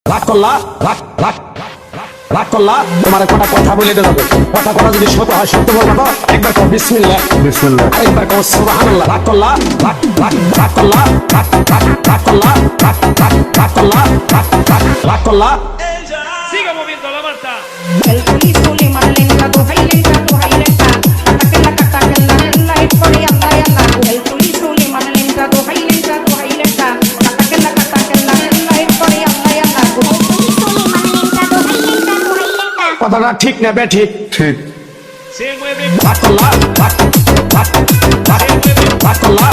রাগ করলা, রাগ করলা, তোমার কটা কথা বলে দেবো। কথা যদি সত্য হয়, সত্য বলবো তো একবার কও বিসমিল্লাহ, বিসমিল্লাহ, আরেকবার কও সুবহানাল্লাহ। রাগ করলা, রাগ করলা, রাগ করলা, রাগ করলা, রাগ করলা। Siga moviendo la marcha. El tulizo le manda lenta, doja y lenta, doja y lenta. Ataque la historia, anda y anda. El tulizo le manda lenta, doja y lenta, doja y lenta. Ataque la historia, anda y anda. El tulizo le manda lenta, doja y lenta, doja y lenta. কথাটা ঠিক না বে ঠিক? ঠিক। Se mueve. রাগ করলা, রাগ করলা, রাগ করলা,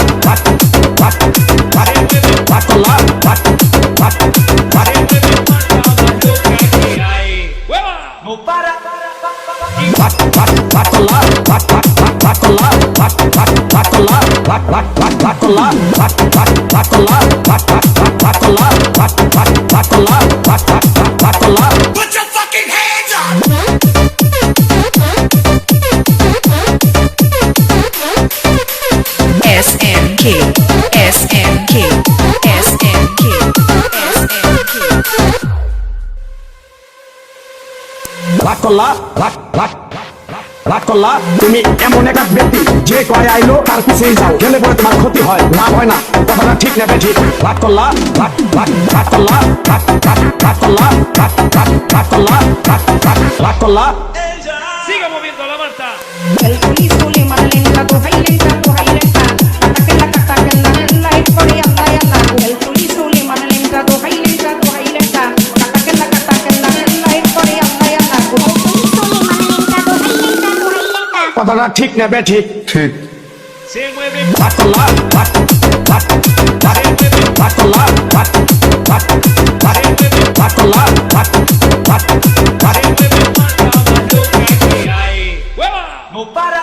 No para. Put your fucking hands up! SMK, SMK, SMK, SMK. রাগ করলা, রাগ করলা। তুমি এমন একটা ব্যক্তি যে কয় আইলো তার পিছেই যাও, গেলে পরে তোমার ক্ষতি হয়, লাভ হয় না। কথাটা ঠিক না বে ঠিক? রাগ করলা, রাগ করলা, রাগ করলা, রাগ করলা। Siga moviendo la marcha. El tulizo le manda lenta, doja y lenta, doja y lenta. Ataque la historia, anda y anda. El tulizo le manda lenta, doja y lenta, doja y lenta. Ataque la historia, anda y anda. El tulizo le manda lenta, doja y lenta, doja y lenta. কথাটা ঠিক না বে ঠিক? ঠিক। Se mueve. রাগ করলা, রাগ করলা, রাগ করলা, No para.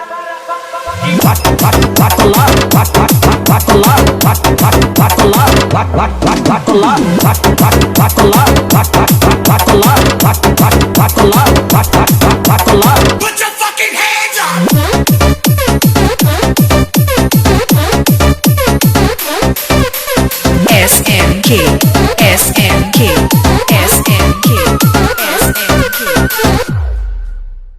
রাগ করলা।